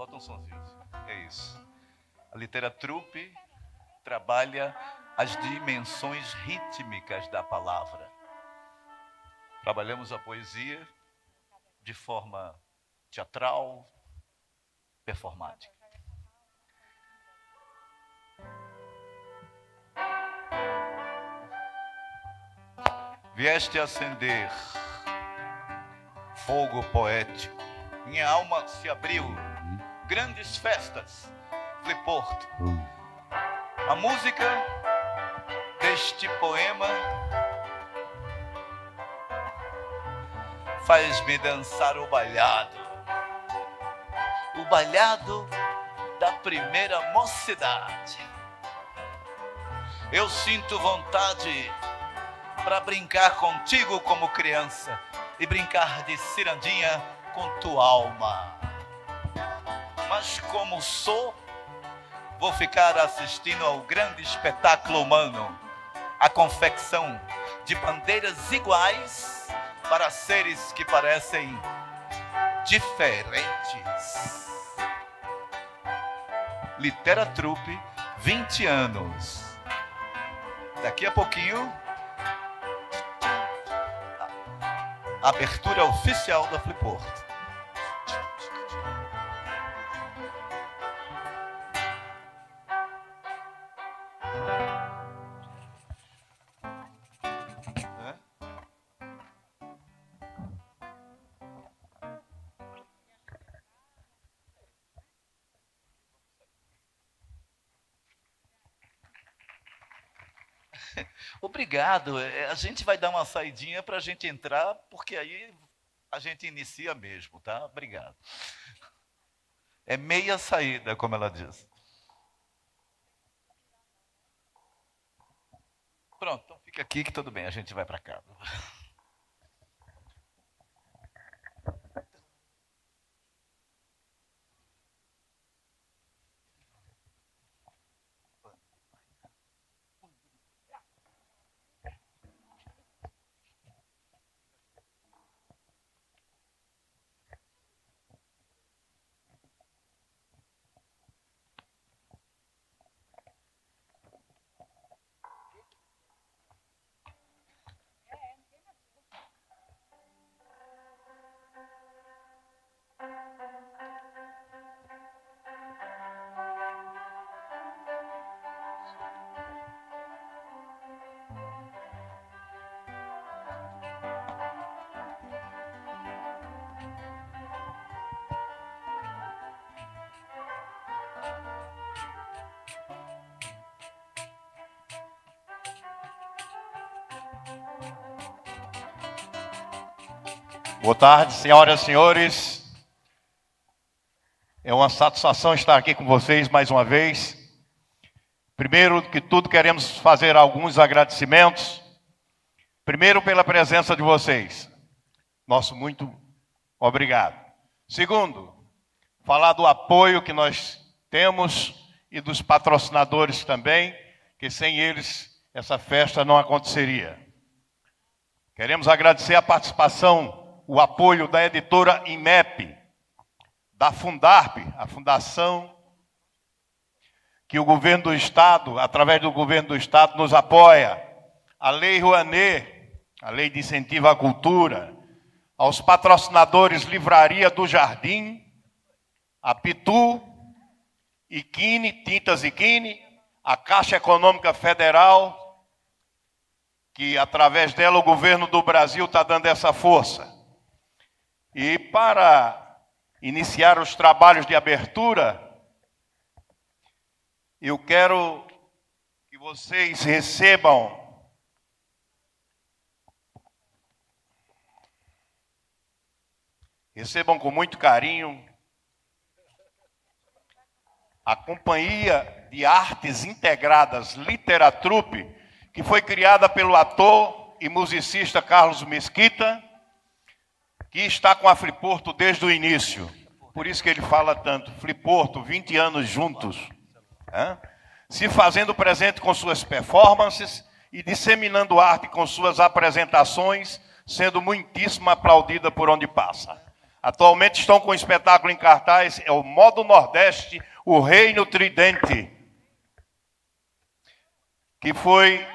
Bota um somzinho. É isso. A Literatrupe trabalha as dimensões rítmicas da palavra. Trabalhamos a poesia de forma teatral, performática. Vieste acender fogo poético. Minha alma se abriu. Grandes festas, Fliporto. A música deste poema faz-me dançar o balhado da primeira mocidade. Eu sinto vontade para brincar contigo como criança e brincar de cirandinha com tua alma. Mas como sou, vou ficar assistindo ao grande espetáculo humano, a confecção de bandeiras iguais para seres que parecem diferentes. Literatrupe, 20 anos. Daqui a pouquinho, a abertura oficial da Fliporto. Obrigado. A gente vai dar uma saidinha para a gente entrar, porque aí a gente inicia mesmo, tá? Obrigado. É meia saída, como ela diz. Pronto, então fica aqui que tudo bem, a gente vai para cá. Boa tarde, senhoras e senhores. É uma satisfação estar aqui com vocês mais uma vez. Primeiro que tudo, queremos fazer alguns agradecimentos. Primeiro, pela presença de vocês. Nosso muito obrigado. Segundo, falar do apoio que nós temos e dos patrocinadores também, que sem eles essa festa não aconteceria. Queremos agradecer a participação, o apoio da editora IMEP, da Fundarp, a fundação que o governo do Estado, através do governo do Estado, nos apoia, a Lei Rouanet, a Lei de Incentivo à Cultura, aos patrocinadores Livraria do Jardim, a Pitu, Iquine, Tintas Iquine, a Caixa Econômica Federal, que através dela o governo do Brasil está dando essa força. E para iniciar os trabalhos de abertura, eu quero que vocês recebam com muito carinho a Companhia de Artes Integradas Literatrupe, que foi criada pelo ator e musicista Carlos Mesquita, que está com a Fliporto desde o início. Por isso que ele fala tanto. Fliporto, 20 anos juntos. Se fazendo presente com suas performances e disseminando arte com suas apresentações, sendo muitíssimo aplaudida por onde passa. Atualmente estão com um espetáculo em cartaz, é o Modo Nordeste, o Reino Tridente, que foi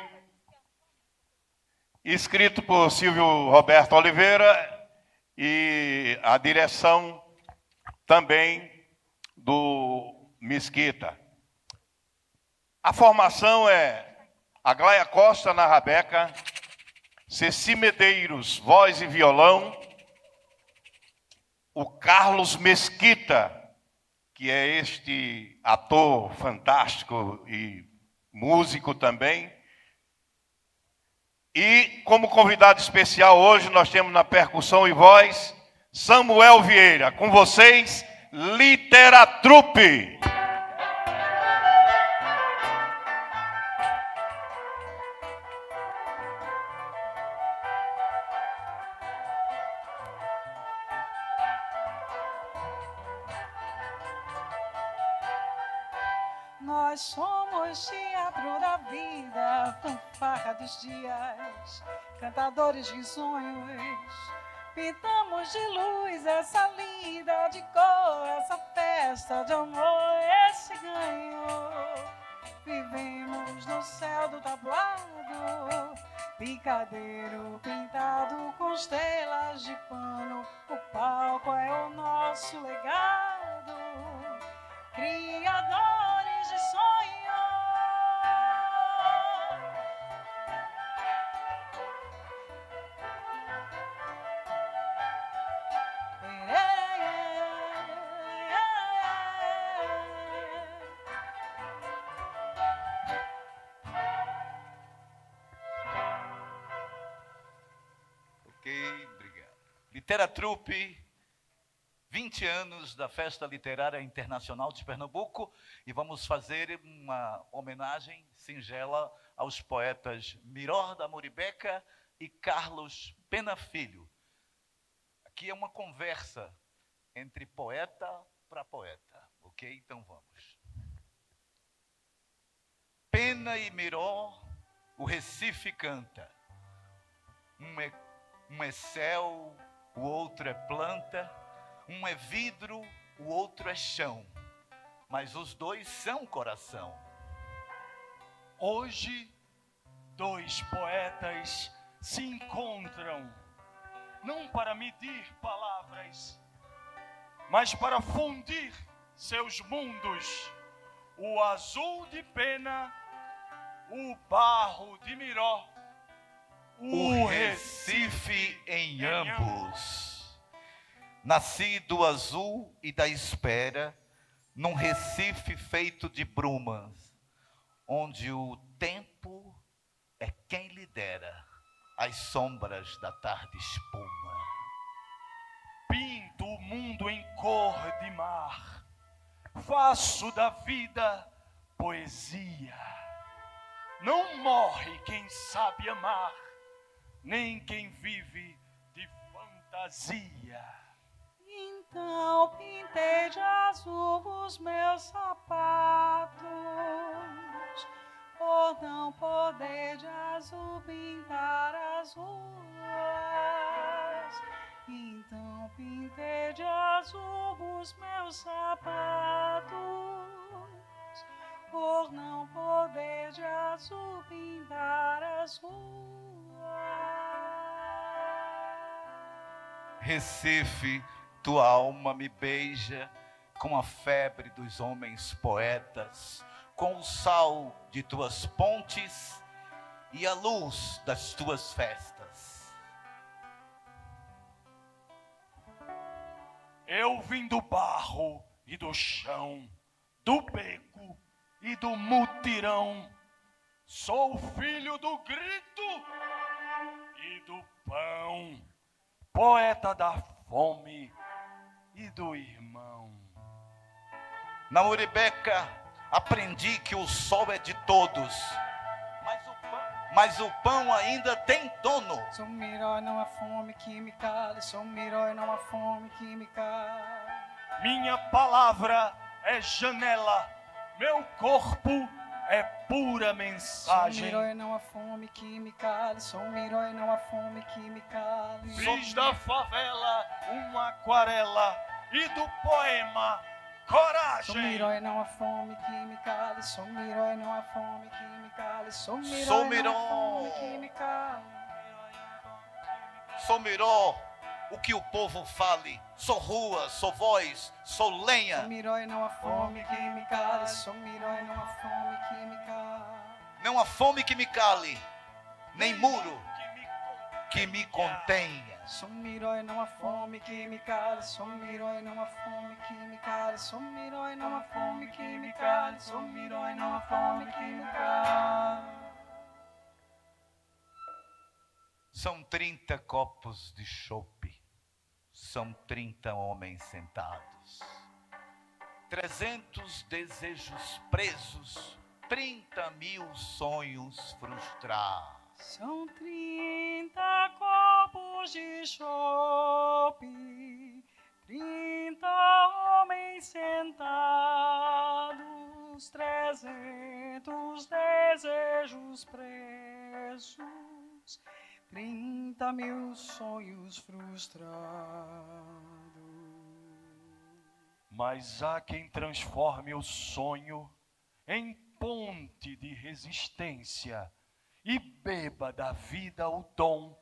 escrito por Silvio Roberto Oliveira e a direção também do Mesquita. A formação é Aglaia Costa na rabeca, Ceci Medeiros, voz e violão, o Carlos Mesquita, que é este ator fantástico e músico também. E como convidado especial hoje nós temos na percussão e voz Samuel Vieira. Com vocês, Literatrupe. Nós somos teatro da vida, fanfarra dos dias, cantadores risonhos. Pintamos de luz essa lida de cor, essa festa de amor, esse ganho. Vivemos no céu do tablado, picadeiro pintado com estrelas de pano. O palco é o nosso legado, criadores de sonhos. Ok, obrigado. Literatrupe, 20 anos da Festa Literária Internacional de Pernambuco, e vamos fazer uma homenagem singela aos poetas Miró da Muribeca e Carlos Pena Filho. Aqui é uma conversa entre poeta para poeta, ok? Então vamos. Pena e Miró, o Recife canta. Um é céu, o outro é planta. Um é vidro, o outro é chão, mas os dois são coração. Hoje, dois poetas se encontram, não para medir palavras, mas para fundir seus mundos. O azul de Pena, o barro de Miró, o Recife em ambos. Nasci do azul e da espera, num Recife feito de brumas, onde o tempo é quem lidera as sombras da tarde espuma. Pinto o mundo em cor de mar, faço da vida poesia. Não morre quem sabe amar, nem quem vive de fantasia. Então pintei de azul os meus sapatos, por não poder de azul pintar as ruas. Então pintei de azul os meus sapatos, por não poder de azul pintar as ruas. Recife, tua alma me beija com a febre dos homens poetas, com o sal de tuas pontes e a luz das tuas festas. Eu vim do barro e do chão, do beco e do mutirão. Sou filho do grito e do pão, poeta da fome e do irmão. Na Muribeca aprendi que o sol é de todos, mas o pão ainda tem dono. Sou um herói, não há fome que me cale. Sou um herói, não há fome que me cale. Minha palavra é janela, meu corpo é pura Sou mensagem. Miró e não há fome que me cale. Sou Miró e não há fome que me cale. Fiz da favela uma aquarela e do poema coragem. Sou Miró e não há fome que me cale. Sou Miró e não há fome que me cale. Sou Miró Sou e não Miró. há fome que me cale. Sou Miró, o que o povo fale. Sou rua, sou voz, sou Sou lenha. Miró e não há fome que me cale. Sou Miró e não há fome que me cale. Não há fome que me cale, nem muro que me contenha. Sou Miró e não há fome que me cale. Sou Miró e não há fome que me cale. Sou Miró e não há fome que me cale. Sou Miró e não há fome que me cale. São 30 copos de chope, são 30 homens sentados, 300 desejos presos, 30.000 sonhos frustrados. São 30 copos de chope, 30 homens sentados, 300 desejos presos, 30.000 sonhos frustrados. Mas há quem transforme o sonho em ponte de resistência e beba da vida o dom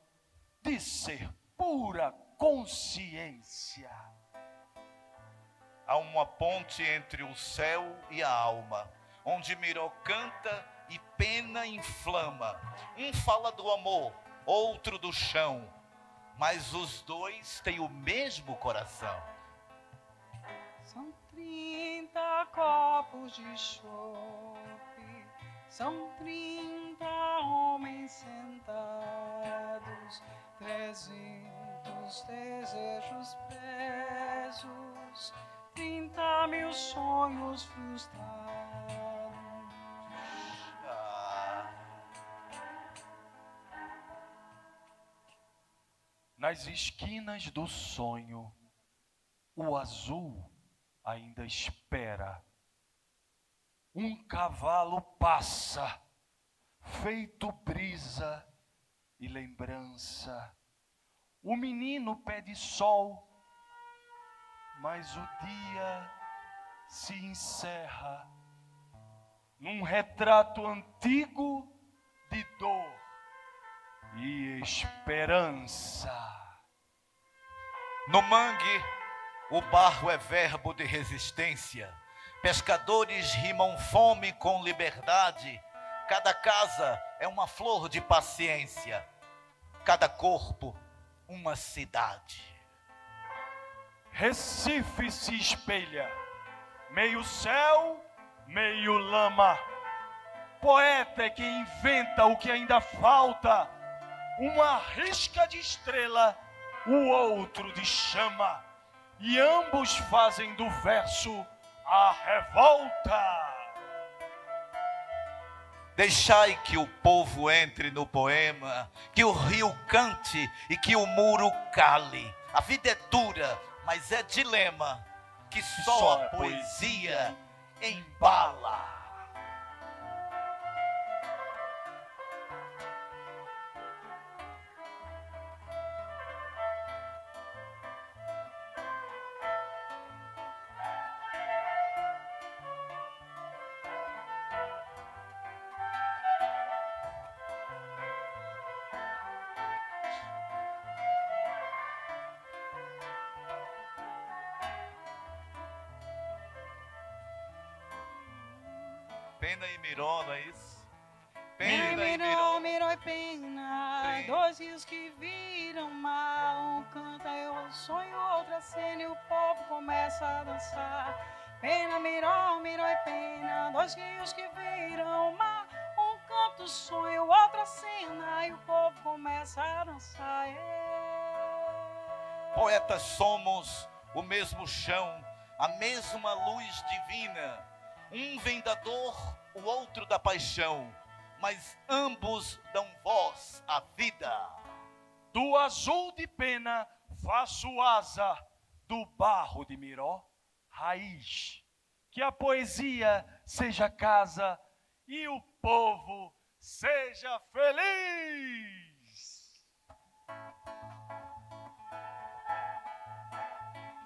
de ser pura consciência. Há uma ponte entre o céu e a alma, onde Miró canta e pena inflama. Um fala do amor, outro do chão, mas os dois têm o mesmo coração. São 30 copos de chope, são 30 homens sentados, 300 desejos presos, 30.000 sonhos frustrados. Nas esquinas do sonho, o azul ainda espera. Um cavalo passa, feito brisa e lembrança. O menino pede sol, mas o dia se encerra num retrato antigo de dor e esperança. No mangue, o barro é verbo de resistência. Pescadores rimam fome com liberdade. Cada casa é uma flor de paciência. Cada corpo, uma cidade. Recife se espelha, meio céu, meio lama. Poeta é quem inventa o que ainda falta. Uma risca de estrela, o outro de chama. E ambos fazem do verso a revolta. Deixai que o povo entre no poema, que o rio cante e que o muro cale. A vida é dura, mas é dilema, que só a poesia embala. Pena e Miró, não é isso? Pena e Miró. Miró e pena, Sim. dois rios que viram mar. Um canta e o sonho, outra cena e o povo começa a dançar. Pena, Miró, Miró e pena, dois rios que viram mar. Um canta o sonho, outra cena e o povo começa a dançar. Poetas somos, o mesmo chão, a mesma luz divina. Um vem da dor, o outro da paixão, mas ambos dão voz à vida. Do azul de pena faço asa, do barro de Miró raiz. Que a poesia seja casa e o povo seja feliz.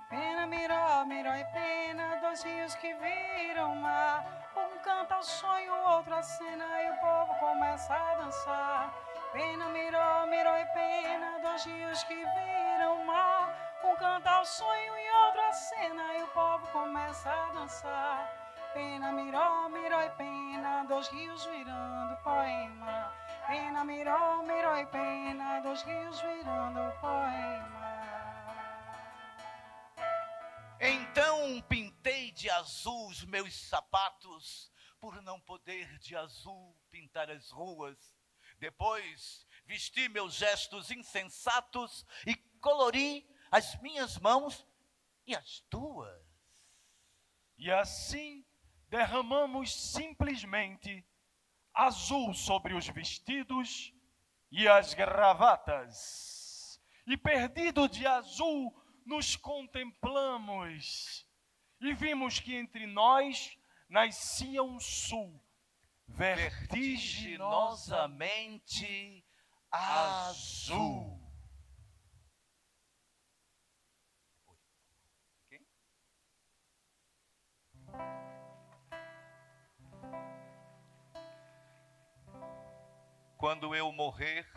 Pena, miró, miró e pena, dois rios que viram mar. Um canta ao sonho, outro a cena e o povo começa a dançar. Pena, miró, miró e pena, dois rios que viram mar. Um canta ao sonho e outro a cena e o povo começa a dançar. Pena, miró, miró e pena, dois rios virando poema. Pena, miró, miró e pena, dois rios virando poema. Então pintei de azul os meus sapatos, por não poder de azul pintar as ruas. Depois vesti meus gestos insensatos e colori as minhas mãos e as tuas. E assim derramamos simplesmente azul sobre os vestidos e as gravatas. E perdido de azul, nos contemplamos e vimos que entre nós nascia um sul vertiginosamente azul. Quando eu morrer,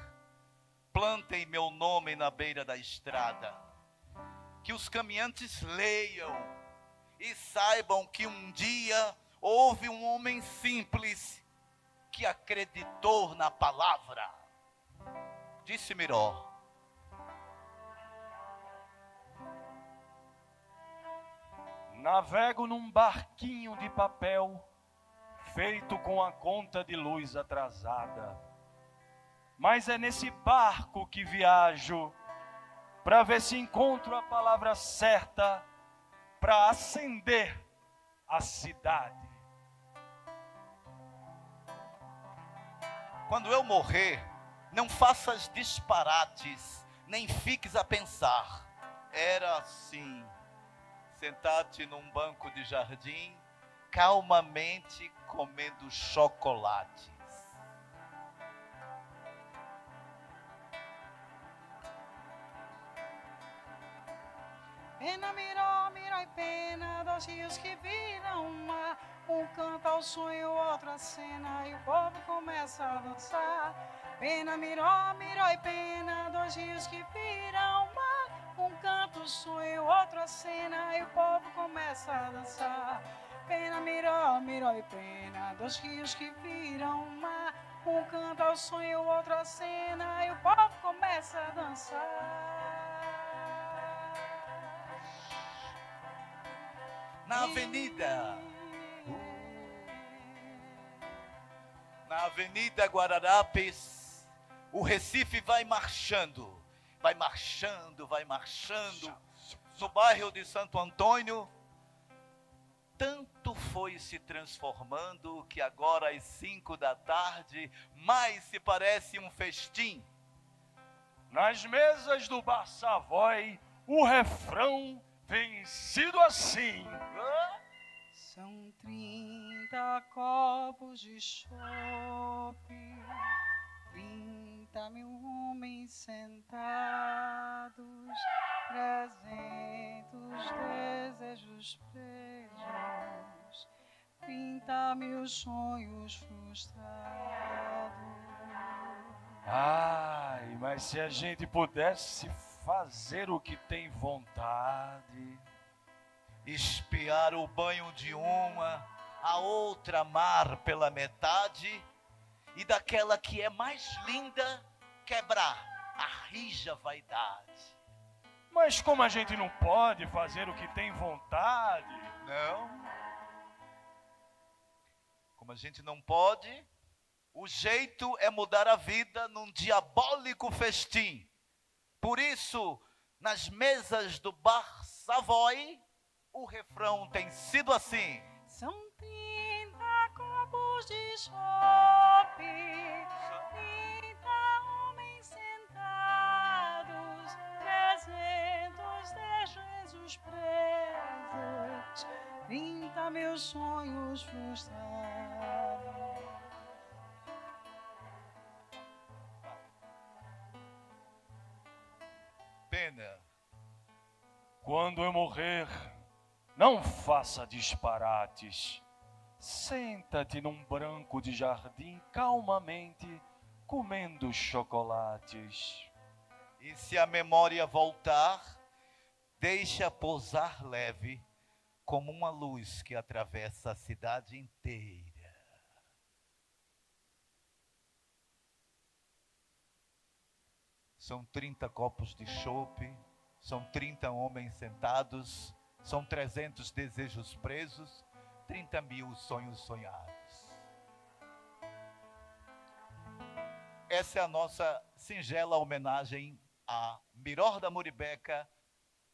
plantem meu nome na beira da estrada. Que os caminhantes leiam e saibam que um dia houve um homem simples que acreditou na palavra. Disse Miró. Navego num barquinho de papel, feito com a conta de luz atrasada. Mas é nesse barco que viajo, para ver se encontro a palavra certa para acender a cidade. Quando eu morrer, não faças disparates, nem fiques a pensar. Era assim, sentar-te num banco de jardim, calmamente comendo chocolates. Pena, miró, miró e pena, dois rios que viram mar. Um canta ao sonho, outro a cena e o povo começa a dançar. Pena, miró, miró e pena, dois rios que viram mar. Um canta o sonho, outro a cena e o povo começa a dançar. Pena, miró, miró e pena, dois rios que viram mar. Um canta ao sonho, outro a cena e o povo começa a dançar. Na Avenida Guararapes, o Recife vai marchando. Vai marchando, vai marchando. No bairro de Santo Antônio, tanto foi se transformando que agora às 5 da tarde, mais se parece um festim. Nas mesas do Bar Savoy, o refrão tem sido assim. São 30 copos de chope, 30 mil homens sentados, 300 desejos presos, 30 mil sonhos frustrados. Ai, mas se a gente pudesse fazer o que tem vontade, Espiar o banho de uma, a outra amar pela metade, e daquela que é mais linda, quebrar a rija vaidade. mas como a gente não pode fazer o que tem vontade, Não. Como a gente não pode, o jeito é mudar a vida num diabólico festim. Por isso, nas mesas do Bar Savoy, o refrão tem sido assim. São 30 copos de chope, 30 homens sentados, 300 desejos presos, 30 mil sonhos frustrados. Quando eu morrer, não faça disparates. Senta-te num branco de jardim calmamente, comendo chocolates. E se a memória voltar, deixa pousar leve, como uma luz que atravessa a cidade inteira. São 30 copos de chope, são 30 homens sentados, são 300 desejos presos, 30 mil sonhos sonhados. Essa é a nossa singela homenagem a Miror da Muribeca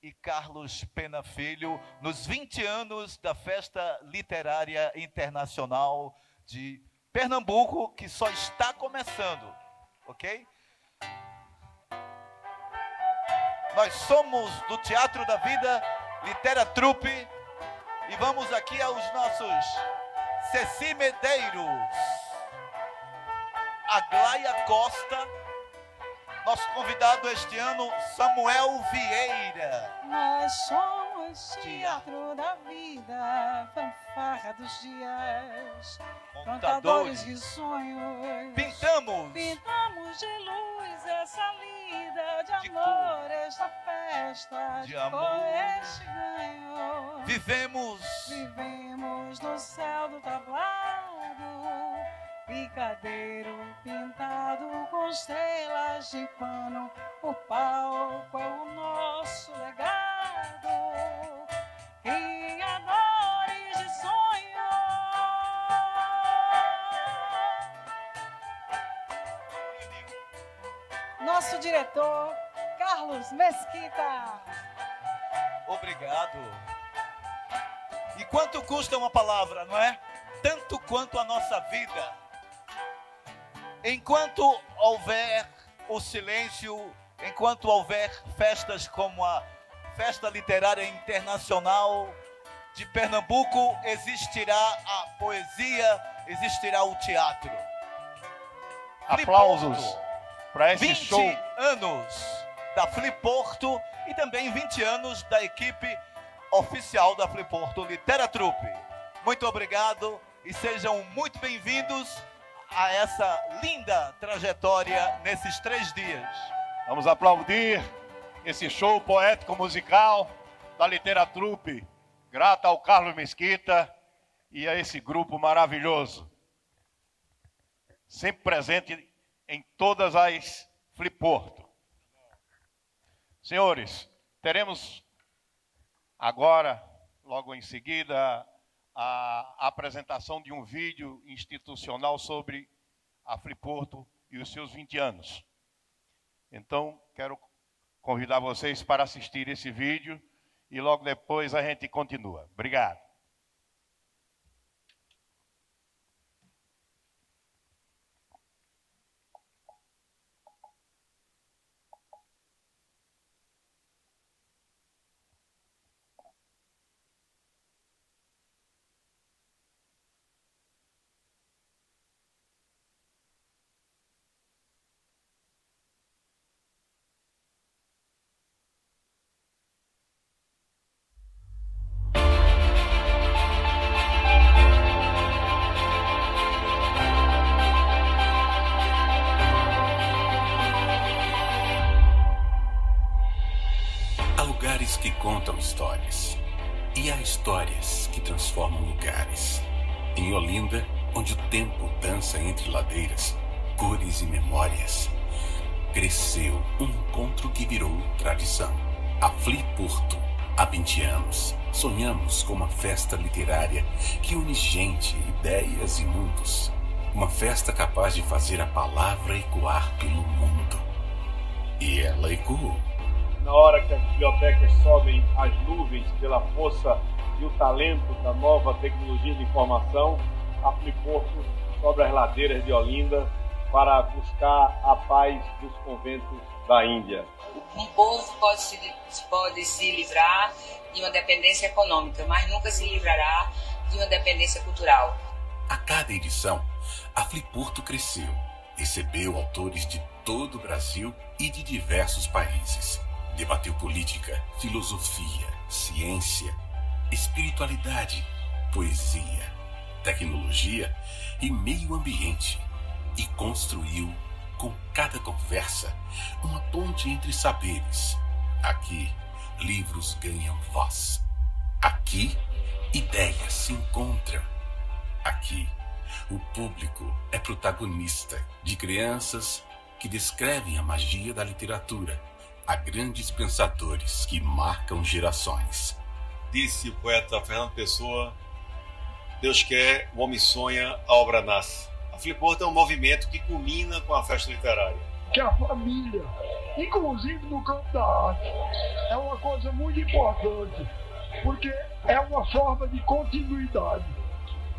e Carlos Pena Filho, nos 20 anos da Festa Literária Internacional de Pernambuco, que só está começando, ok? Nós somos do Teatro da Vida, Literatrupe, e vamos aqui aos nossos Ceci Medeiros, Aglaia Costa, nosso convidado este ano, Samuel Vieira. Nós somos Teatro da Vida, fanfarra dos dias, contadores de sonhos. Pintamos de luz essa lida de amor, esta festa de amor. Este ganho. Vivemos no céu do tablado, picadeiro pintado com estrelas de pano. O palco é o nosso legado, criadores de sonhos. Nosso diretor, Carlos Mesquita. Obrigado. E quanto custa uma palavra, não é? Tanto quanto a nossa vida. Enquanto houver o silêncio, enquanto houver festas como a Festa Literária Internacional de Pernambuco, existirá a poesia, existirá o teatro. Aplausos para esse 20 show. anos da Fliporto e também 20 anos da equipe oficial da Fliporto Literatrupe. Muito obrigado e sejam muito bem-vindos a essa linda trajetória nesses 3 dias. Vamos aplaudir esse show poético-musical da Literatrupe, grata ao Carlos Mesquita e a esse grupo maravilhoso, sempre presente em todas as Fliporto. Senhores, teremos agora, logo em seguida, a apresentação de um vídeo institucional sobre a Fliporto e os seus 20 anos. Então, quero convidar vocês para assistir esse vídeo e logo depois a gente continua. Obrigado. Que contam histórias, e há histórias que transformam lugares. Em Olinda, onde o tempo dança entre ladeiras, cores e memórias, cresceu um encontro que virou tradição. A Fliporto, há 20 anos, sonhamos com uma festa literária que une gente, ideias e mundos. Uma festa capaz de fazer a palavra ecoar pelo mundo. E ela ecoou. Na hora que as bibliotecas sobem às nuvens pela força e o talento da nova tecnologia de informação, a Fliporto sobe as ladeiras de Olinda para buscar a paz dos conventos da Índia. Um povo pode se livrar de uma dependência econômica, mas nunca se livrará de uma dependência cultural. A cada edição, a Fliporto cresceu, recebeu autores de todo o Brasil e de diversos países. Debateu política, filosofia, ciência, espiritualidade, poesia, tecnologia e meio ambiente. E construiu, com cada conversa, uma ponte entre saberes. Aqui, livros ganham voz. Aqui, ideias se encontram. Aqui, o público é protagonista de crianças que descrevem a magia da literatura a grandes pensadores que marcam gerações. Disse o poeta Fernando Pessoa: Deus quer, o homem sonha, a obra nasce. A Flipporto é um movimento que culmina com a festa literária. Que a família, inclusive no campo da arte, é uma coisa muito importante, porque é uma forma de continuidade,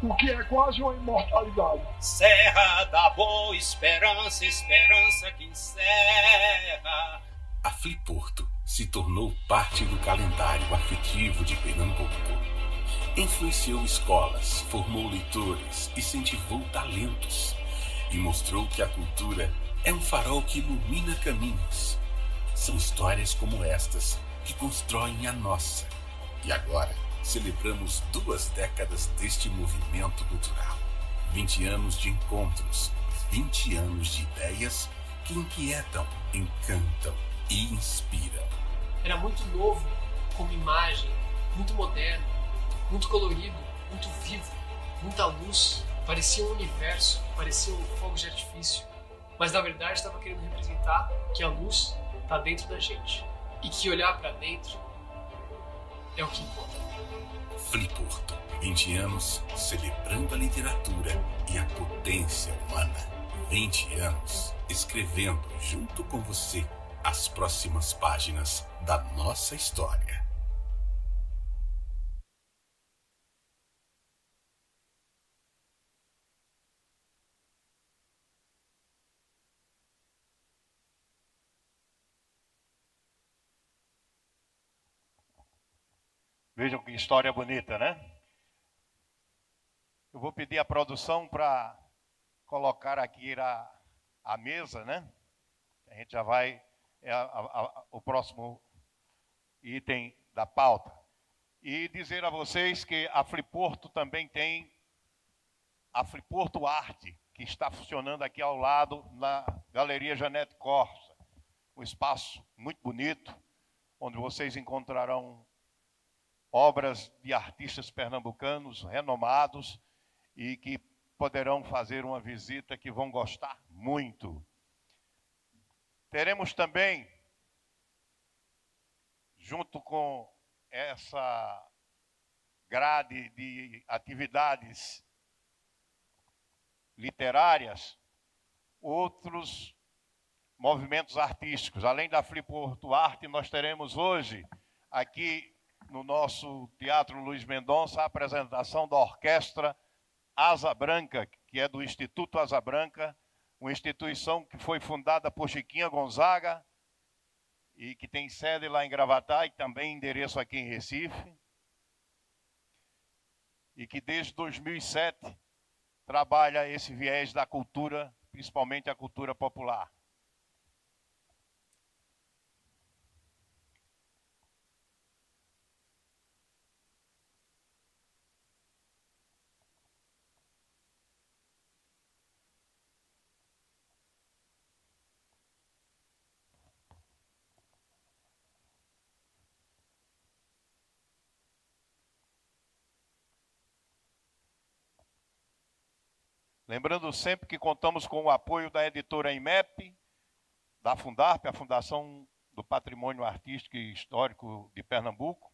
o que é quase uma imortalidade. Serra da Boa Esperança, esperança que encerra. A Flipporto se tornou parte do calendário afetivo de Pernambuco. Influenciou escolas, formou leitores, incentivou talentos e mostrou que a cultura é um farol que ilumina caminhos. São histórias como estas que constroem a nossa. E agora celebramos 2 décadas deste movimento cultural. 20 anos de encontros, 20 anos de ideias que inquietam, encantam e inspiram. Era muito novo como imagem, muito moderno, muito colorido, muito vivo, muita luz. Parecia um universo, parecia um fogo de artifício. Mas na verdade estava querendo representar que a luz está dentro da gente. E que olhar para dentro é o que importa. Flipporto, 20 anos celebrando a literatura e a potência humana. 20 anos escrevendo junto com você as próximas páginas da nossa história. Vejam que história bonita, né? Eu vou pedir à produção para colocar aqui a mesa, né? A gente já vai... o próximo item da pauta. E dizer a vocês que a Flipporto também tem a Flipporto Arte, que está funcionando aqui ao lado na Galeria Janete Corsa. Um espaço muito bonito, onde vocês encontrarão obras de artistas pernambucanos renomados e que poderão fazer uma visita que vão gostar muito. Teremos também, junto com essa grade de atividades literárias, outros movimentos artísticos. Além da Flipporto Arte, nós teremos hoje, aqui no nosso Teatro Luiz Mendonça, a apresentação da Orquestra Asa Branca, que é do Instituto Asa Branca, uma instituição que foi fundada por Chiquinha Gonzaga e que tem sede lá em Gravatá e também endereço aqui em Recife. E que desde 2007 trabalha esse viés da cultura, principalmente a cultura popular. Lembrando sempre que contamos com o apoio da editora IMEP, da Fundarp, a Fundação do Patrimônio Artístico e Histórico de Pernambuco,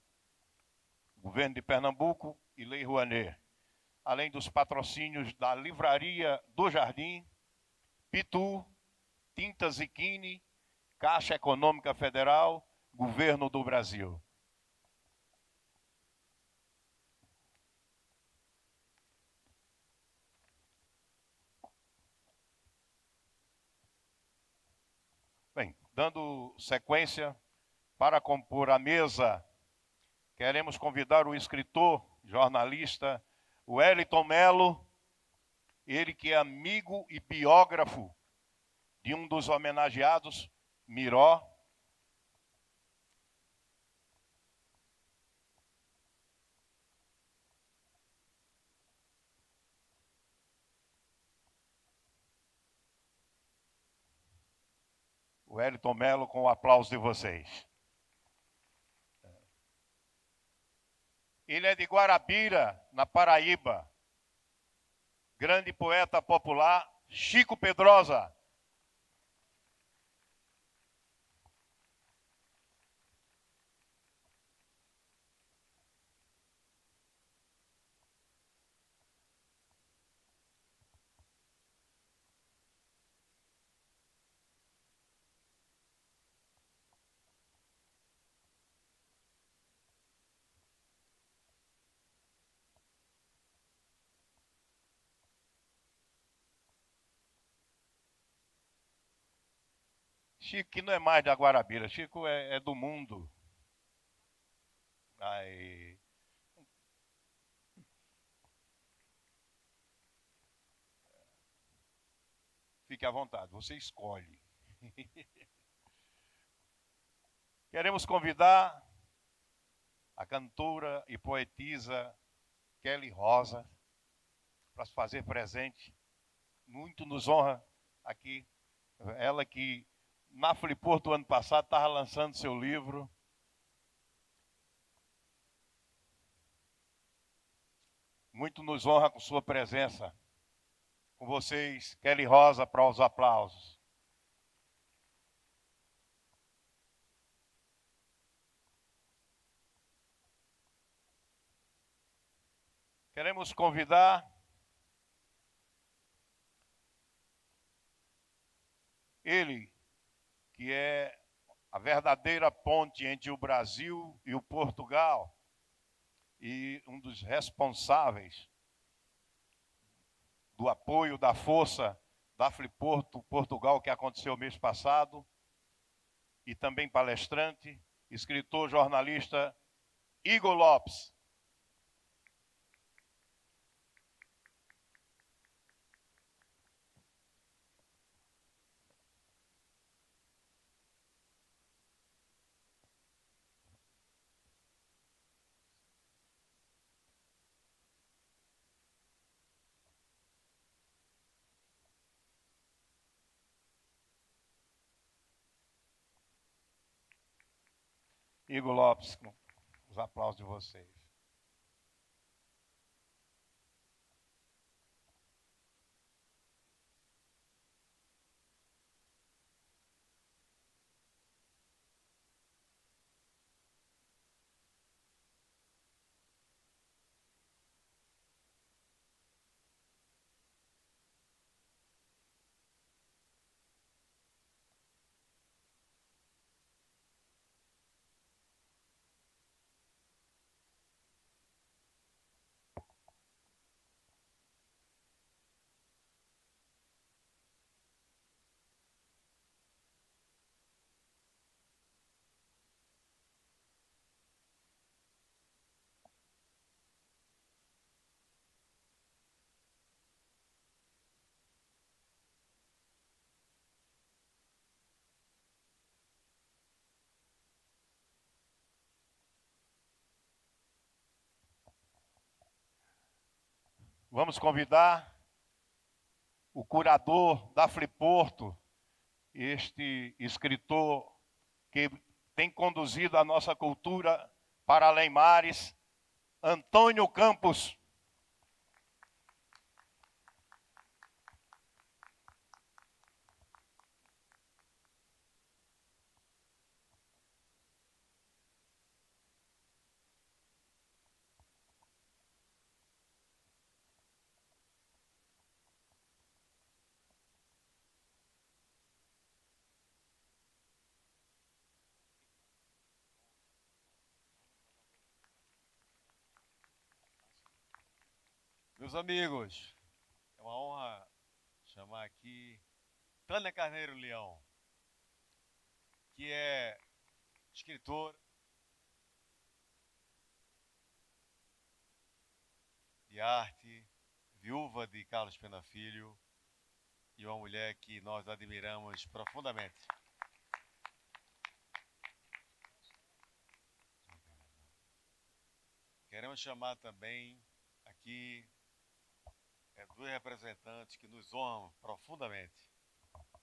Governo de Pernambuco e Lei Rouanet, além dos patrocínios da Livraria do Jardim, Pitu, Tintas Ziquini, Caixa Econômica Federal, Governo do Brasil. Bem, dando sequência, para compor a mesa, queremos convidar o escritor, jornalista, Wellington Melo, ele que é amigo e biógrafo de um dos homenageados, Miró, o Wellington Melo com o aplauso de vocês. Ele é de Guarabira, na Paraíba. Grande poeta popular, Chico Pedrosa. Chico, que não é mais da Guarabira, Chico é do mundo. Aí. Fique à vontade, você escolhe. Queremos convidar a cantora e poetisa Kelly Rosa para se fazer presente. Muito nos honra aqui. Ela que na Fliporto ano passado estava lançando seu livro. Muito nos honra com sua presença. Com vocês, Kelly Rosa, para os aplausos. Queremos convidar ele, que é a verdadeira ponte entre o Brasil e o Portugal, e um dos responsáveis do apoio, da força da Fliporto Portugal, que aconteceu mês passado, e também palestrante, escritor, jornalista, Igor Lopes. Igor Lopes, com os aplausos de vocês. Vamos convidar o curador da Fliporto, este escritor que tem conduzido a nossa cultura para além mares, Antônio Campos. Meus amigos, é uma honra chamar aqui Tânia Carneiro Leão, que é escritora de arte, viúva de Carlos Pena Filho e uma mulher que nós admiramos profundamente. Queremos chamar também aqui dois representantes que nos honram profundamente.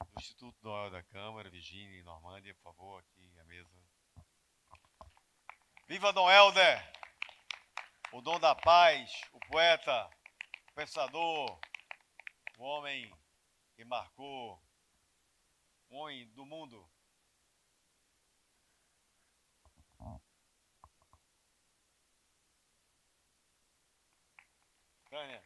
do Instituto Noel da Câmara, Virgínia e Normândia, por favor, aqui à mesa. Viva Dom Helder, o dom da paz, o poeta, o pensador, o homem que marcou, o homem do mundo. Tânia.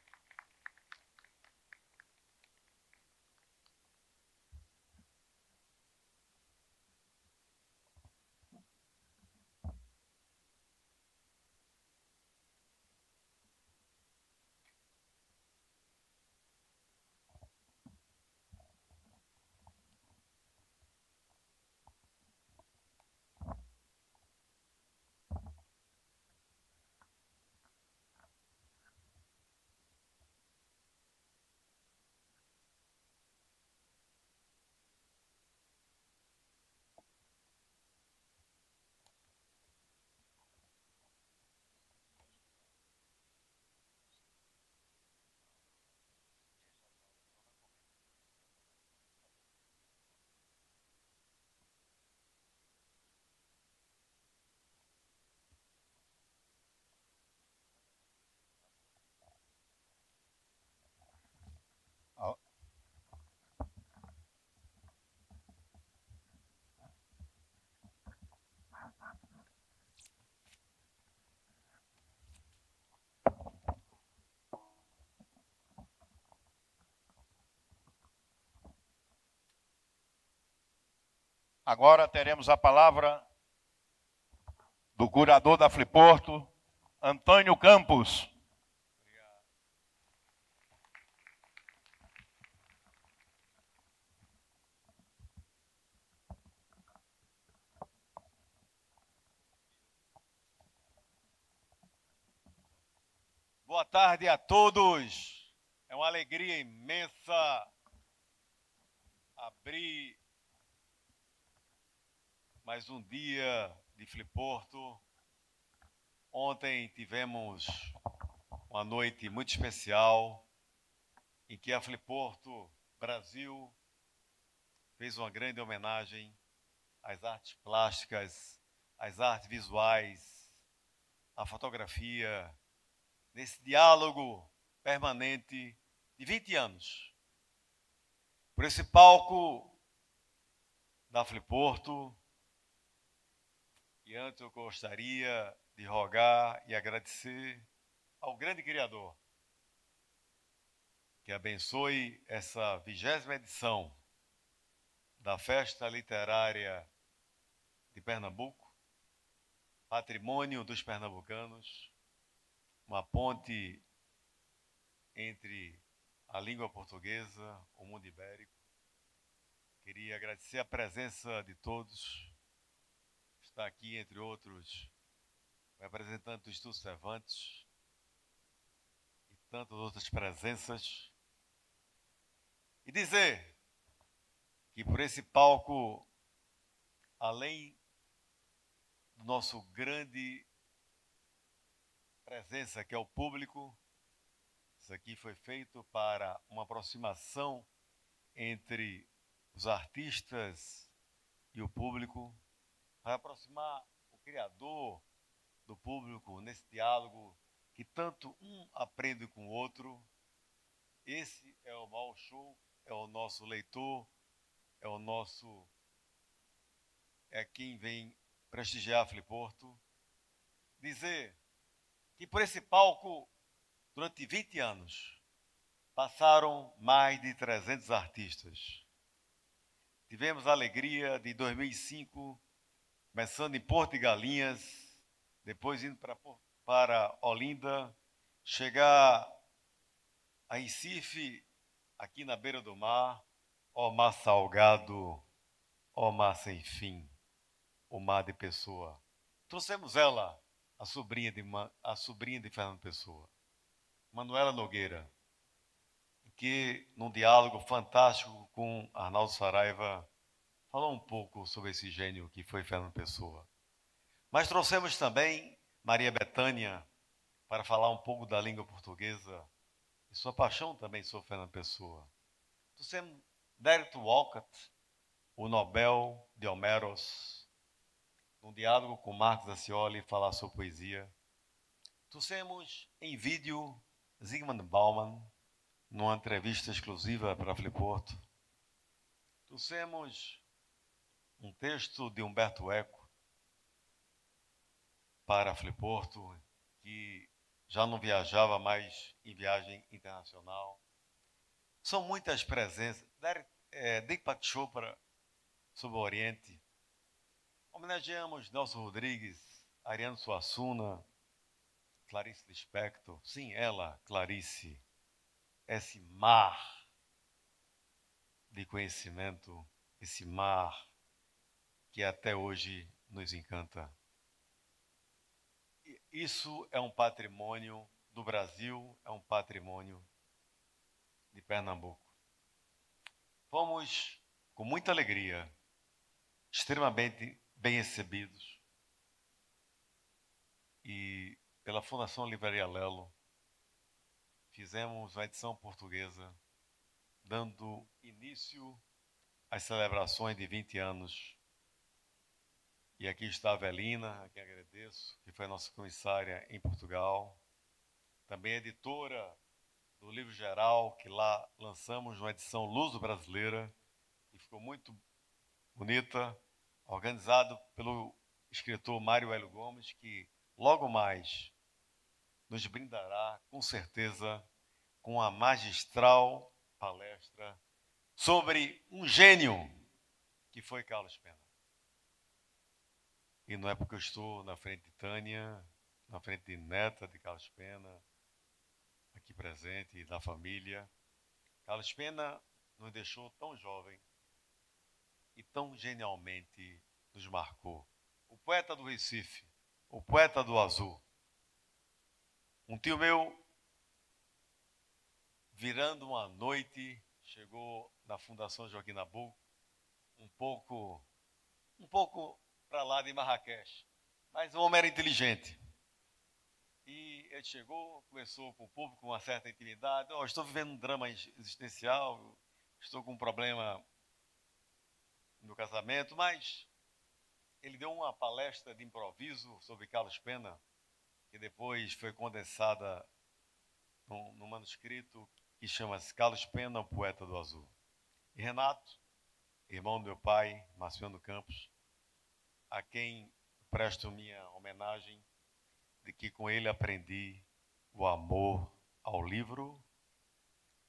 Agora teremos a palavra do curador da Fliporto, Antônio Campos. Boa tarde a todos. É uma alegria imensa abrir mais um dia de Fliporto. Ontem tivemos uma noite muito especial em que a Fliporto Brasil fez uma grande homenagem às artes plásticas, às artes visuais, à fotografia, nesse diálogo permanente de 20 anos. Por esse palco da Fliporto, e antes eu gostaria de rogar e agradecer ao grande Criador que abençoe essa 20ª edição da Festa Literária de Pernambuco, patrimônio dos pernambucanos, uma ponte entre a língua portuguesa, o mundo ibérico. Queria agradecer a presença de todos. Está aqui, entre outros, o representante do Instituto Cervantes e tantas outras presenças. E dizer que por esse palco, além do nosso grande presença, que é o público, isso aqui foi feito para uma aproximação entre os artistas e o público, para aproximar o criador do público nesse diálogo que tanto um aprende com o outro. Esse é o maior show, é o nosso leitor, é quem vem prestigiar a Fliporto. Dizer que por esse palco, durante 20 anos, passaram mais de 300 artistas. Tivemos a alegria de, em 2005, começando em Porto de Galinhas, depois indo para Olinda, chegar a Recife, aqui na beira do mar, ó mar salgado, ó mar sem fim, o mar de Pessoa. Trouxemos ela, a sobrinha de Fernando Pessoa, Manuela Nogueira, que, num diálogo fantástico com Arnaldo Saraiva, falou um pouco sobre esse gênio que foi Fernando Pessoa. Mas trouxemos também Maria Bethânia para falar um pouco da língua portuguesa e sua paixão também sobre Fernando Pessoa. Trouxemos Derek Walcott, o Nobel de Homeros, num diálogo com Marcos Acioli, falar sobre poesia. Trouxemos em vídeo Zygmunt Bauman, numa entrevista exclusiva para a Fliporto. Trouxemos um texto de Humberto Eco para a Fliporto, que já não viajava mais em viagem internacional. São muitas presenças. Deepak Chopra sobre o Oriente. Homenageamos Nelson Rodrigues, Ariano Suassuna, Clarice Lispector. Sim, ela, Clarice. Esse mar de conhecimento, esse mar que até hoje nos encanta. Isso é um patrimônio do Brasil, é um patrimônio de Pernambuco. Fomos com muita alegria, extremamente bem recebidos, e pela Fundação Livraria Lelo fizemos uma edição portuguesa, dando início às celebrações de 20 anos. E aqui está a Avelina, a quem agradeço, que foi nossa comissária em Portugal. Também editora do livro geral, que lá lançamos uma edição luso-brasileira, e ficou muito bonita, organizado pelo escritor Mário Hélio Gomes, que logo mais nos brindará, com certeza, com a magistral palestra sobre um gênio que foi Carlos Pena. E não é porque eu estou na frente de Tânia, na frente de neta de Carlos Pena, aqui presente, e da família. Carlos Pena nos deixou tão jovem e tão genialmente nos marcou. O poeta do Recife, o poeta do Azul. Um tio meu, virando uma noite, chegou na Fundação Joaquim Nabuco, um pouco para lá de Marrakech, mas o homem era inteligente. E ele chegou, conversou com o público com uma certa intimidade. Estou vivendo um drama existencial, estou com um problema no meu casamento, mas ele deu uma palestra de improviso sobre Carlos Pena, que depois foi condensada num manuscrito que chama-se Carlos Pena, o Poeta do Azul. E Renato, irmão do meu pai, Marciano Campos, a quem presto minha homenagem, de que com ele aprendi o amor ao livro,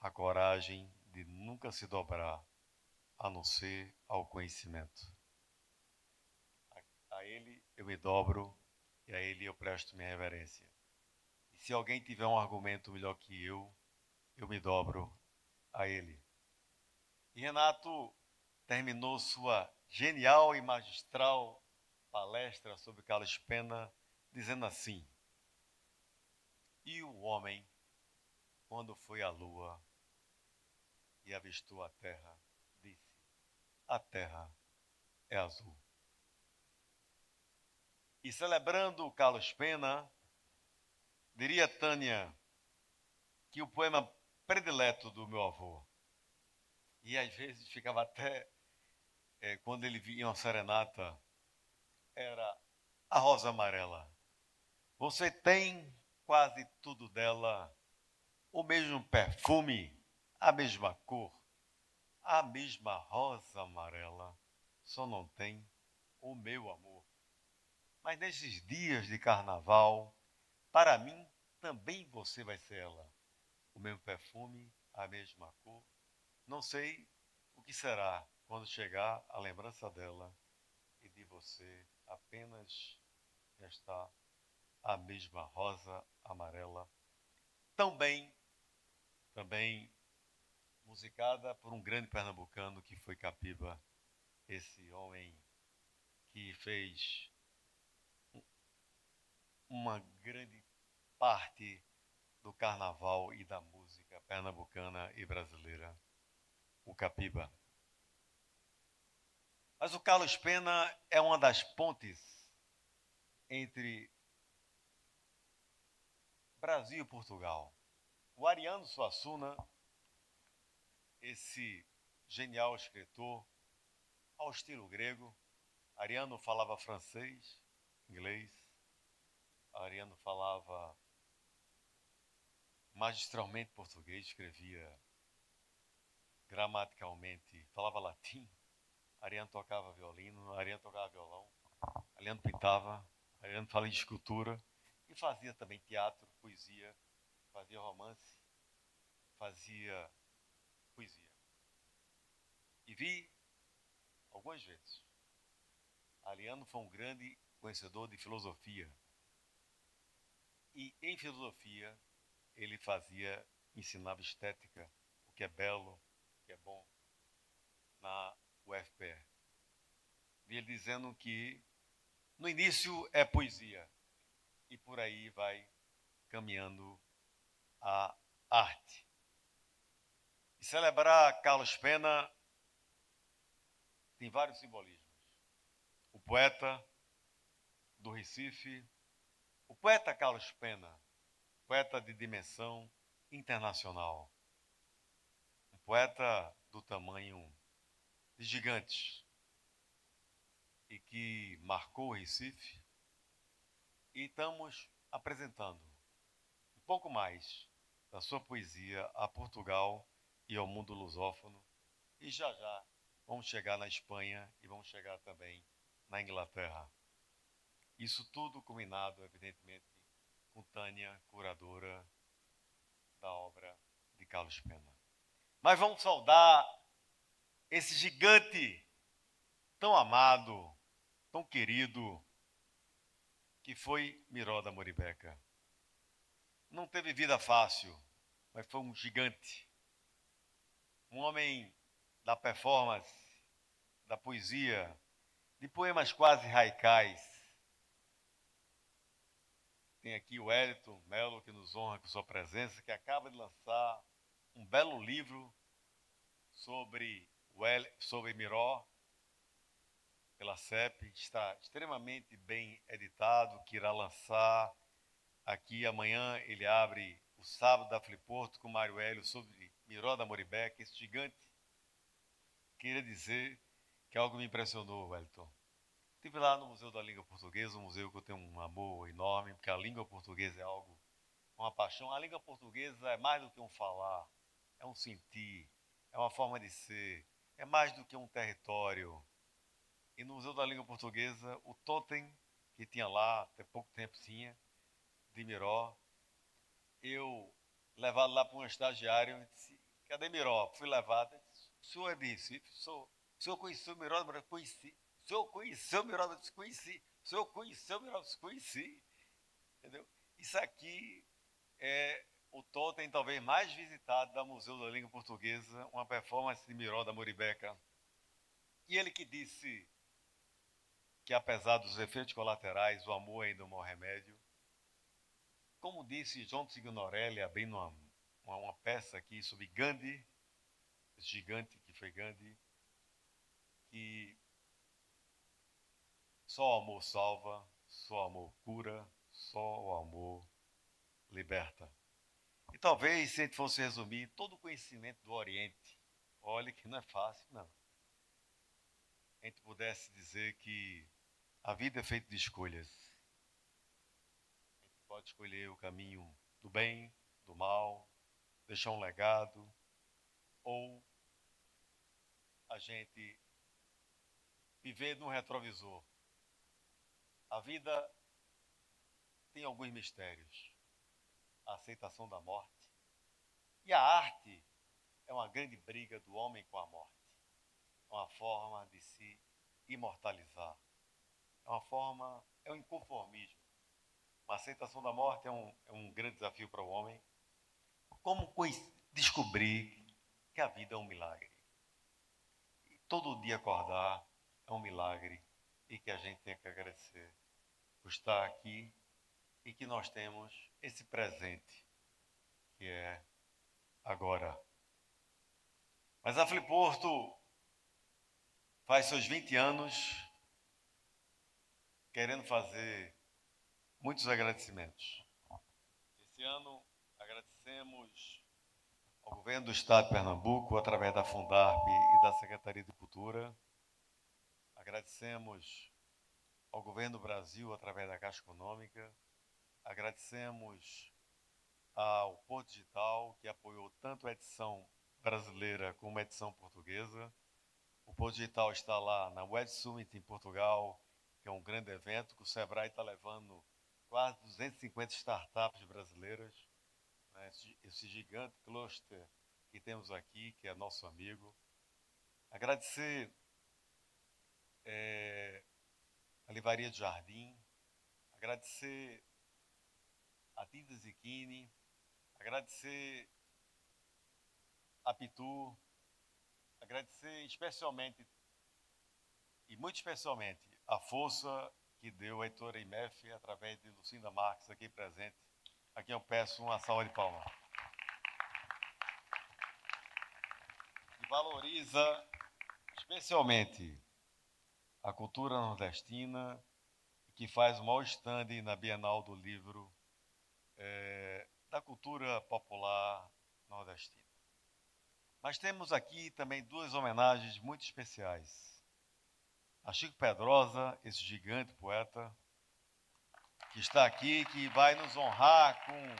a coragem de nunca se dobrar, a não ser ao conhecimento. A ele eu me dobro e a ele eu presto minha reverência. E se alguém tiver um argumento melhor que eu me dobro a ele. E Renato terminou sua genial e magistral palestra sobre Carlos Pena, dizendo assim: e o homem, quando foi à lua e avistou a terra, disse: a terra é azul. E celebrando Carlos Pena, diria Tânia que o poema predileto do meu avô, e às vezes ficava até, quando ele vinha uma serenata, era a rosa amarela. Você tem quase tudo dela, o mesmo perfume, a mesma cor, a mesma rosa amarela, só não tem o meu amor. Mas nesses dias de carnaval, para mim também você vai ser ela. O mesmo perfume, a mesma cor. Não sei o que será quando chegar a lembrança dela e de você apenas restar a mesma rosa amarela. Também musicada por um grande pernambucano que foi Capiba, esse homem que fez uma grande parte do carnaval e da música pernambucana e brasileira, o Capiba. Mas o Carlos Pena é uma das pontes entre Brasil e Portugal. O Ariano Suassuna, esse genial escritor, ao estilo grego. Ariano falava francês, inglês. Ariano falava magistralmente português, escrevia gramaticalmente, falava latim. Ariano tocava violino, Ariano tocava violão, Ariano pintava, Ariano falava em escultura e fazia também teatro, poesia, fazia romance, fazia poesia. E vi algumas vezes. Ariano foi um grande conhecedor de filosofia. E em filosofia ele ensinava estética, o que é belo, o que é bom, na UFPE. Vi ele dizendo que no início é poesia e por aí vai caminhando a arte. E celebrar Carlos Pena tem vários simbolismos. O poeta do Recife, o poeta Carlos Pena, poeta de dimensão internacional, um poeta do tamanho de gigantes e que marcou o Recife, e estamos apresentando um pouco mais da sua poesia a Portugal e ao mundo lusófono, e já já vamos chegar na Espanha e vamos chegar também na Inglaterra. Isso tudo combinado, evidentemente, com Tânia, curadora da obra de Carlos Pena. Mas vamos saudar esse gigante tão amado, tão querido, que foi Miró da Moribeca. Não teve vida fácil, mas foi um gigante. Um homem da performance, da poesia, de poemas quase haikais. Tem aqui o Wellington Melo, que nos honra com sua presença, que acaba de lançar um belo livro sobre Miró, pela CEP. Está extremamente bem editado, que irá lançar aqui amanhã. Ele abre o sábado da Fliporto com Mário Hélio sobre Miró da Moribeca, esse gigante. Queria dizer que algo me impressionou, Wellington. Estive lá no Museu da Língua Portuguesa, um museu que eu tenho um amor enorme, porque a língua portuguesa é algo, uma paixão. A língua portuguesa é mais do que um falar, é um sentir, é uma forma de ser, é mais do que um território. E no Museu da Língua Portuguesa, o totem que tinha lá, até pouco tempo tinha, de Miró, eu levado lá para um estagiário, disse, cadê Miró? Fui levado, disse, o senhor é de Recife? O senhor conheceu o Miró? Conheci. O senhor conheceu o Miró? Conheci. O senhor conheceu o Miró? Conheci. Entendeu? Isso aqui é o totem talvez mais visitado da Museu da Língua Portuguesa, uma performance de Miró da Moribeca. E ele que disse que apesar dos efeitos colaterais, o amor ainda é um mau remédio. Como disse João Signorelli, abrindo uma peça aqui sobre Gandhi, esse gigante que foi Gandhi, que só o amor salva, só o amor cura, só o amor liberta. E talvez, se a gente fosse resumir todo o conhecimento do Oriente, olha que não é fácil, não. A gente pudesse dizer que a vida é feita de escolhas. A gente pode escolher o caminho do bem, do mal, deixar um legado, ou a gente viver no retrovisor. A vida tem alguns mistérios. A aceitação da morte. E a arte é uma grande briga do homem com a morte. É uma forma de se imortalizar. É um inconformismo. A aceitação da morte é um grande desafio para o homem. Como descobrir que a vida é um milagre? E todo dia acordar é um milagre e que a gente tem que agradecer por estar aqui e que nós temos esse presente que é agora. Mas a Fliporto faz seus 20 anos querendo fazer muitos agradecimentos. Esse ano agradecemos ao Governo do Estado de Pernambuco, através da Fundarp e da Secretaria de Cultura. Agradecemos ao Governo do Brasil, através da Caixa Econômica. Agradecemos ao Porto Digital, que apoiou tanto a edição brasileira como a edição portuguesa. O Porto Digital está lá na Web Summit em Portugal, que é um grande evento, que o Sebrae está levando quase 250 startups brasileiras, né? Esse gigante cluster que temos aqui, que é nosso amigo. Agradecer a Livraria do Jardim, agradecer a Tinta Zichini, agradecer a Pitu, agradecer especialmente, e muito especialmente, a força que deu a editora IMEF através de Lucinda Marques, aqui presente, a quem eu peço uma salva de palmas. E valoriza especialmente a cultura nordestina, que faz o maior stand na Bienal do Livro da cultura popular nordestina. Mas temos aqui também duas homenagens muito especiais. A Chico Pedrosa, esse gigante poeta, que está aqui, que vai nos honrar com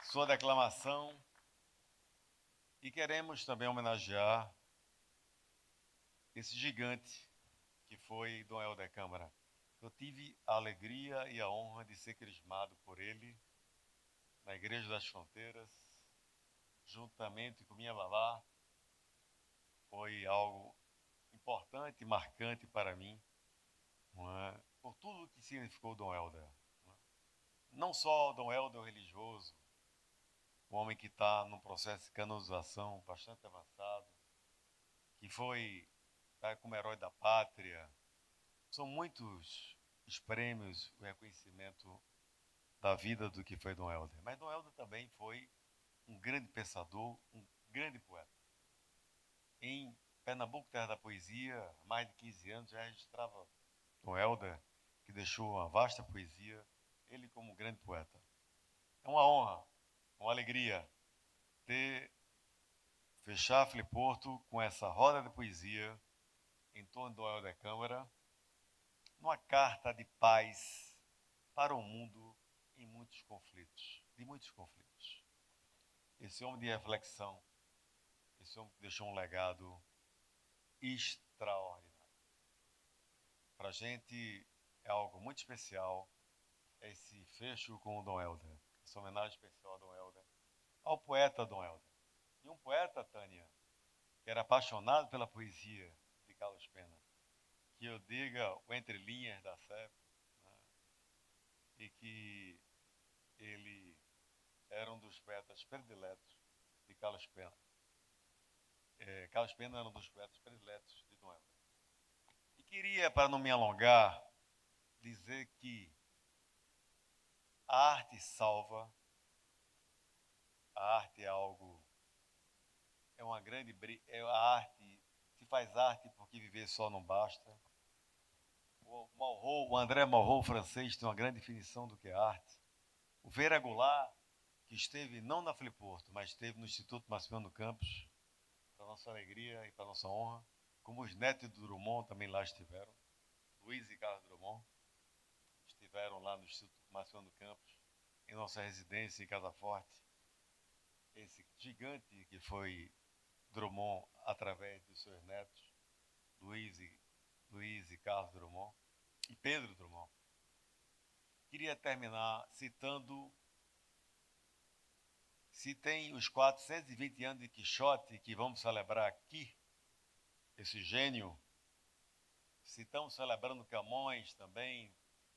sua declamação. E queremos também homenagear esse gigante que foi Dom Helder Câmara. Eu tive a alegria e a honra de ser crismado por ele na Igreja das Fronteiras, juntamente com minha babá. Foi algo importante e marcante para mim, por tudo que significou Dom Helder. Não só Dom Helder religioso, um homem que está num processo de canonização bastante avançado, que foi como herói da pátria. São muitos os prêmios, o reconhecimento da vida do que foi Dom Helder. Mas Dom Helder também foi um grande pensador, um grande poeta. Em Pernambuco, terra da poesia, há mais de 15 anos já registrava Dom Helder, que deixou uma vasta poesia, ele como um grande poeta. É uma honra, uma alegria fechar a Fliporto com essa roda de poesia em torno do Dom Helder Câmara, numa carta de paz para o mundo em muitos conflitos, de muitos conflitos. Esse homem de reflexão, esse homem que deixou um legado extraordinário. Para a gente é algo muito especial esse fecho com o Dom Helder, essa homenagem especial a Dom Helder, ao poeta Dom Helder. E um poeta, Tânia, que era apaixonado pela poesia de Carlos Pena, que eu diga o Entre Linhas da CEP, né? E que ele era um dos poetas prediletos de Carlos Pena. Carlos Pena era um dos poetas prediletos de Dom Helder. E queria, para não me alongar, dizer que a arte salva, a arte é algo, é uma grande, a arte, se faz arte porque viver só não basta. O André Malraux, francês, tem uma grande definição do que é arte. O Vera Goulart, que esteve não na Fliporto, mas esteve no Instituto Maximiano Campos, para nossa alegria e para nossa honra, como os netos do Drummond também lá estiveram, Luiz e Carlos Drummond, estiveram lá no Instituto Maximiano Campos, em nossa residência em Casa Forte. Esse gigante que foi Drummond através dos seus netos, Luiz e Carlos Drummond, e Pedro Drummond. Queria terminar citando, se tem os 420 anos de Quixote que vamos celebrar aqui, esse gênio, se estamos celebrando Camões também,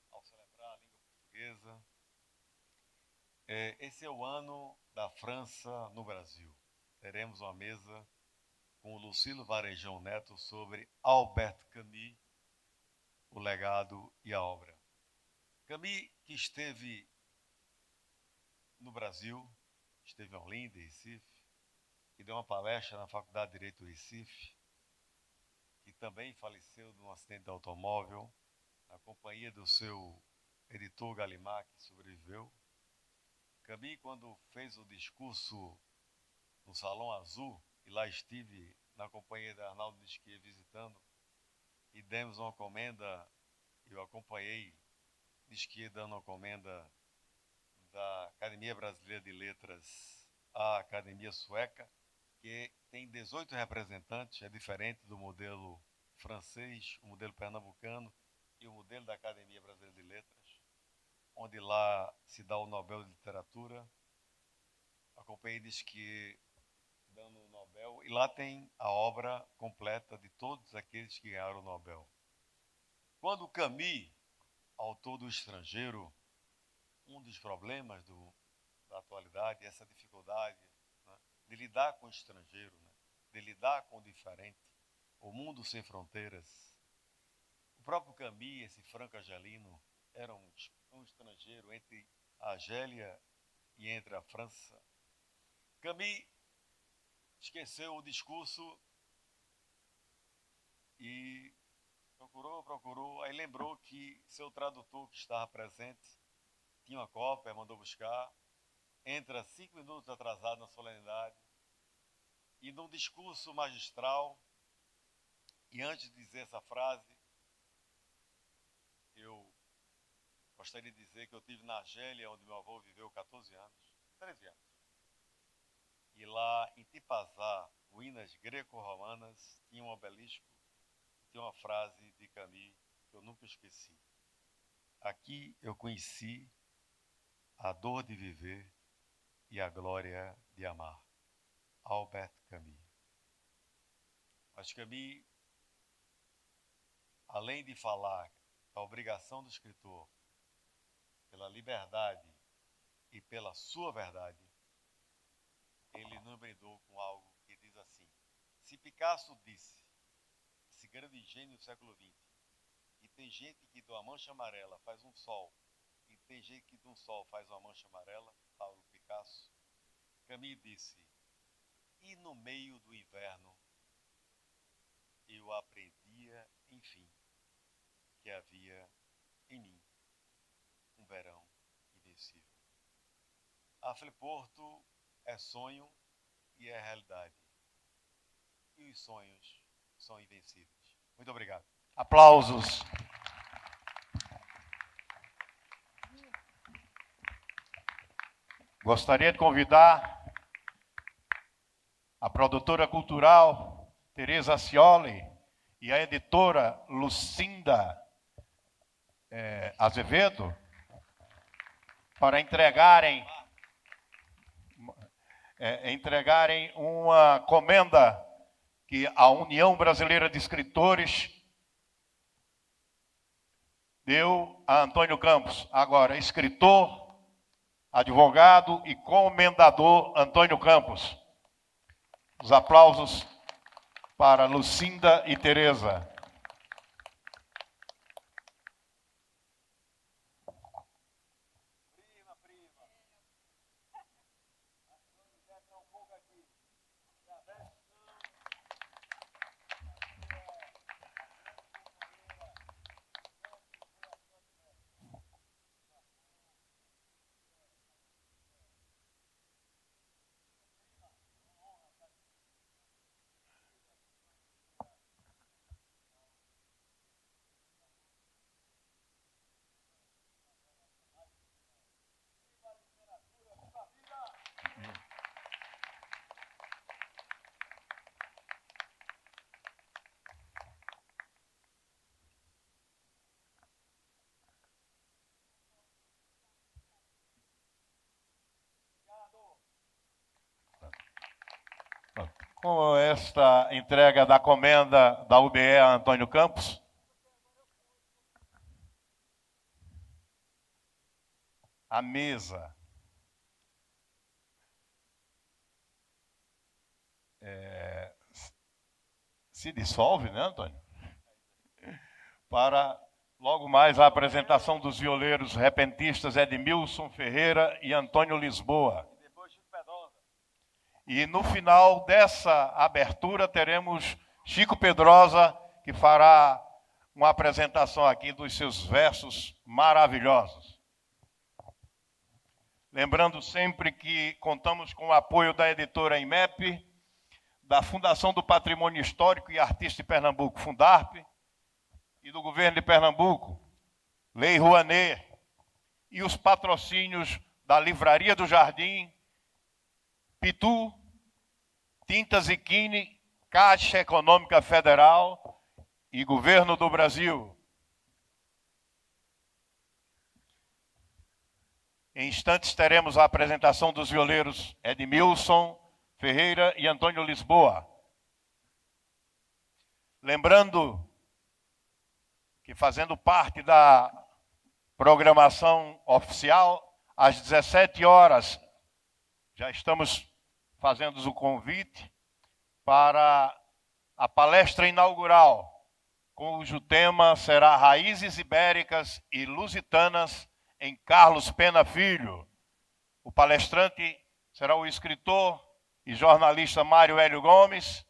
ao celebrar a língua portuguesa, esse é o ano da França no Brasil. Teremos uma mesa com o Lucilo Varejão Neto sobre Albert Camus, o legado e a obra. Camus, que esteve no Brasil, esteve em Olinda, em Recife, que deu uma palestra na Faculdade de Direito do Recife, que também faleceu num acidente de automóvel, na companhia do seu editor Galimar, que sobreviveu. Camille, quando fez o discurso no Salão Azul, e lá estive na companhia de Arnaldo Nisquier visitando, e demos uma comenda, eu acompanhei Nisquier dando uma comenda da Academia Brasileira de Letras à Academia Sueca, que tem 18 representantes, é diferente do modelo francês, o modelo pernambucano e o modelo da Academia Brasileira de Letras, onde lá se dá o Nobel de Literatura. Acompanhei Nisquier dando o Nobel, e lá tem a obra completa de todos aqueles que ganharam o Nobel. Quando Camus, autor do Estrangeiro, um dos problemas da atualidade é essa dificuldade, né, de lidar com o estrangeiro, né, de lidar com o diferente, o mundo sem fronteiras. O próprio Camus, esse franco-argelino, era um estrangeiro entre a Argélia e entre a França. Camus esqueceu o discurso e procurou, aí lembrou que seu tradutor que estava presente tinha uma cópia, mandou buscar, entra 5 minutos atrasado na solenidade, e num discurso magistral, e antes de dizer essa frase, eu gostaria de dizer que eu estive na Argélia, onde meu avô viveu 13 anos. E lá em Tipazá, ruínas greco-romanas, tinha um obelisco, tinha uma frase de Camus que eu nunca esqueci. Aqui eu conheci a dor de viver e a glória de amar. Albert Camus. Mas Camus, além de falar da obrigação do escritor pela liberdade e pela sua verdade, ele nos brindou com algo que diz assim: se Picasso disse, esse grande gênio do século XX, e tem gente que de uma mancha amarela faz um sol, e tem gente que de um sol faz uma mancha amarela, Pablo Picasso, Camus disse: e no meio do inverno eu aprendia, enfim, que havia em mim um verão invencível. A Fliporto é sonho e é realidade. E os sonhos são invencíveis. Muito obrigado. Aplausos. Gostaria de convidar a produtora cultural Tereza Scioli e a editora Lucinda Azevedo para entregarem uma comenda que a União Brasileira de Escritores deu a Antônio Campos. Agora, escritor, advogado e comendador Antônio Campos. Os aplausos para Lucinda e Tereza. Com esta entrega da comenda da UBE a Antônio Campos, a mesa se dissolve, né, Antônio? Para logo mais a apresentação dos violeiros repentistas Edmilson Ferreira e Antônio Lisboa. E no final dessa abertura teremos Chico Pedrosa, que fará uma apresentação aqui dos seus versos maravilhosos. Lembrando sempre que contamos com o apoio da editora IMEP, da Fundação do Patrimônio Histórico e Artístico de Pernambuco, Fundarp, e do Governo de Pernambuco, Lei Rouanet, e os patrocínios da Livraria do Jardim, Pitu, Tintas e Quine, Caixa Econômica Federal e Governo do Brasil. Em instantes teremos a apresentação dos violeiros Edmilson Ferreira e Antônio Lisboa. Lembrando que, fazendo parte da programação oficial, às 17 horas, já estamos fazendo o convite para a palestra inaugural, cujo tema será Raízes Ibéricas e Lusitanas em Carlos Pena Filho. O palestrante será o escritor e jornalista Mário Hélio Gomes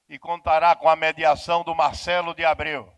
e contará com a mediação do Marcelo de Abreu.